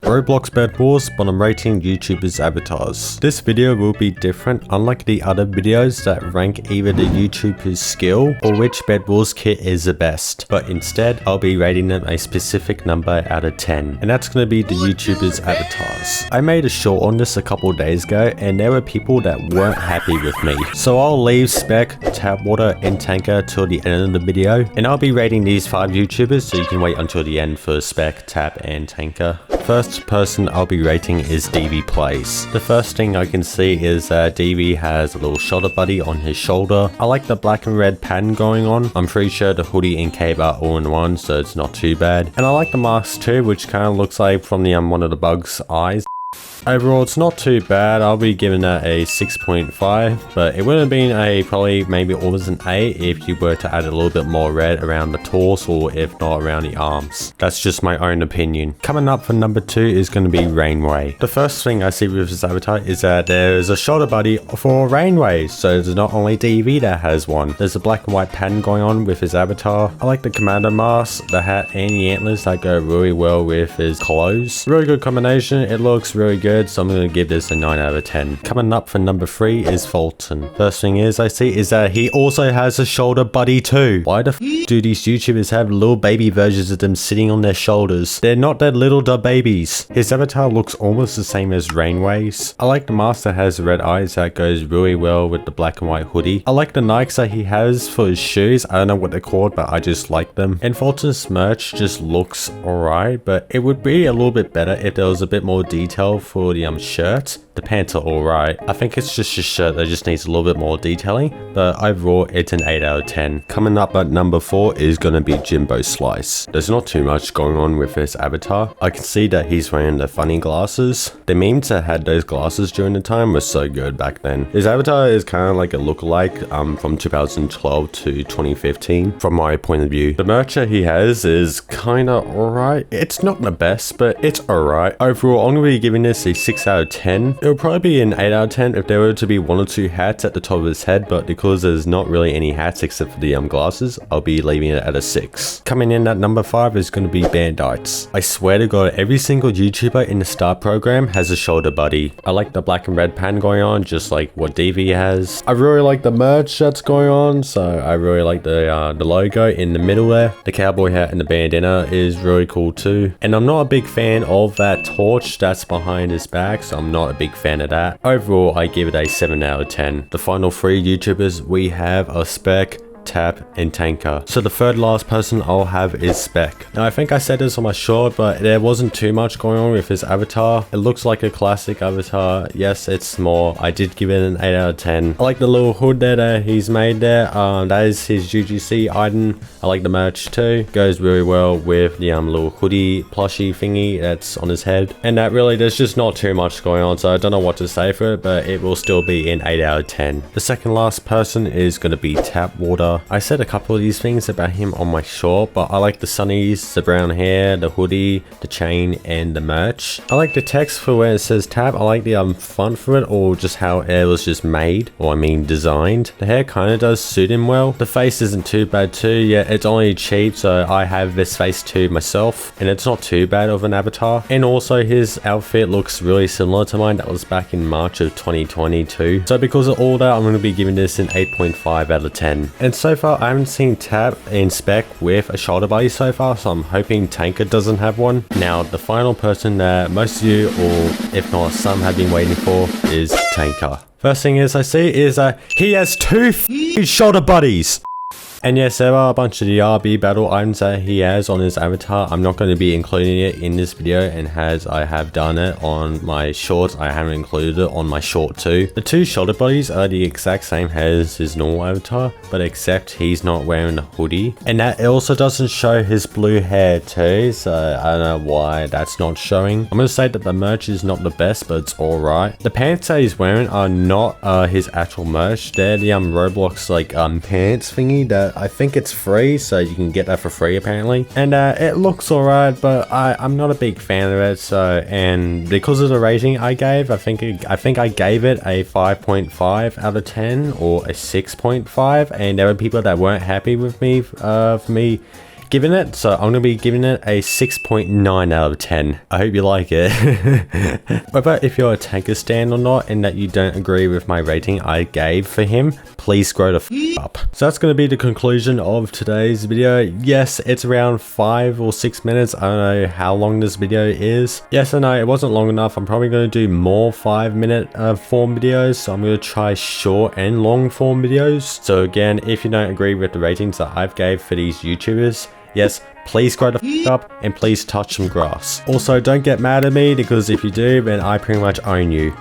Roblox Bedwars, but I'm rating YouTubers' avatars. This video will be different, unlike the other videos that rank either the YouTuber's skill or which Bedwars kit is the best, but instead I'll be rating them a specific number out of 10, and that's going to be the YouTubers' avatars. I made a short on this a couple days ago, and there were people that weren't happy with me, so I'll leave Spec, Tapwater, and Tanker till the end of the video, and I'll be rating these 5 YouTubers, so you can wait until the end for Spec, Tap, and Tanker. First person I'll be rating is DV Plays. The first thing I can see is that DV has a little shoulder buddy on his shoulder. I like the black and red pattern going on. I'm pretty sure the hoodie and cape are all in one, so it's not too bad. And I like the mask too, which kind of looks like from the one of the bug's eyes. Overall, it's not too bad. I'll be giving that a 6.5, but it would have been a probably maybe almost an 8 if you were to add a little bit more red around the torso, or if not around the arms. That's just my own opinion. Coming up for number 2 is going to be Rainway. The first thing I see with his avatar is that there's a shoulder buddy for Rainway, so there's not only DV that has one. There's a black and white pattern going on with his avatar. I like the commando mask, the hat, and the antlers that go really well with his clothes. Really good combination. It looks really good, so I'm going to give this a 9 out of 10. Coming up for number 3 is Fulton. First thing I see is that he also has a shoulder buddy too. Why the f do these YouTubers have little baby versions of them sitting on their shoulders? They're not that little da babies. His avatar looks almost the same as Rainway's. I like the mask that has red eyes that goes really well with the black and white hoodie. I like the Nikes that he has for his shoes. I don't know what they're called, but I just like them. And Fulton's merch just looks alright, but it would be a little bit better if there was a bit more detail for the shirt. The pants are alright. I think it's just a shirt that just needs a little bit more detailing, but overall it's an 8 out of 10. Coming up at number 4 is going to be Jimbo Slice. There's not too much going on with his avatar. I can see that he's wearing the funny glasses. The memes that had those glasses during the time were so good back then. His avatar is kind of like a lookalike from 2012 to 2015 from my point of view. The merch that he has is kind of alright. It's not the best, but it's alright. Overall, I'm going to be giving this a 6 out of 10. It would probably be an 8 out of 10 if there were to be 1 or 2 hats at the top of his head, but because there's not really any hats except for the glasses, I'll be leaving it at a 6. Coming in at number 5 is going to be Bandites. I swear to God, every single YouTuber in the start program has a shoulder buddy. I like the black and red pattern going on, just like what DV has. I really like the merch that's going on, so I really like the logo in the middle there. The cowboy hat and the bandana is really cool too. And I'm not a big fan of that torch that's behind his back, so I'm not a big fan of that. Overall, I give it a 7 out of 10. The final 3 YouTubers we have are Spec, Tap, and Tanker. So the third last person I'll have is Spec. Now I think I said this on my short, but there wasn't too much going on with his avatar. It looks like a classic avatar. Yes, it's small. I did give it an 8 out of 10. I like the little hood there that he's made there. That is his UGC item. I like the merch too. Goes really well with the little hoodie plushie thingy that's on his head. And that really, there's just not too much going on, so I don't know what to say for it, but it will still be an 8 out of 10. The second last person is going to be Tapwater. I said a couple of these things about him on my short, but I like the sunnies, the brown hair, the hoodie, the chain, and the merch. I like the text for where it says Tap. I like the font for it, or just how it was just made, or I mean designed. The hair kind of does suit him well. The face isn't too bad too. Yeah, it's only cheap, so I have this face too myself, and it's not too bad of an avatar. And also his outfit looks really similar to mine that was back in March of 2022. So because of all that, I'm going to be giving this an 8.5 out of 10. And so far I haven't seen Tap and Spec with a shoulder buddy so far, so I'm hoping Tanker doesn't have one. Now the final person that most of you, or if not some, have been waiting for is Tanker. First thing I see is that he has 2 shoulder buddies. And yes, there are a bunch of the RB battle items that he has on his avatar. I'm not going to be including it in this video, and as I have done it on my shorts, I haven't included it on my short too. The 2 shoulder buddies are the exact same as his normal avatar, but except he's not wearing the hoodie. And that also doesn't show his blue hair too, so I don't know why that's not showing. I'm going to say that the merch is not the best, but it's alright. The pants that he's wearing are not his actual merch. They're the Roblox pants thingy that I think it's free, so you can get that for free apparently. And it looks alright, but I'm not a big fan of it. So, and because of the rating I gave, I think I gave it a 5.5 out of 10 or a 6.5. And there were people that weren't happy with me for me given it. So I'm going to be giving it a 6.9 out of 10. I hope you like it. Whether if you're a tanker stan or not and that you don't agree with my rating I gave for him, please grow the f up. So that's going to be the conclusion of today's video. Yes, it's around 5 or 6 minutes. I don't know how long this video is. Yes, I know it wasn't long enough. I'm probably going to do more 5-minute form videos. So I'm going to try short and long form videos. So again, if you don't agree with the ratings that I've gave for these YouTubers, yes, please grow the f up and please touch some grass. Also, don't get mad at me because if you do, then I pretty much own you.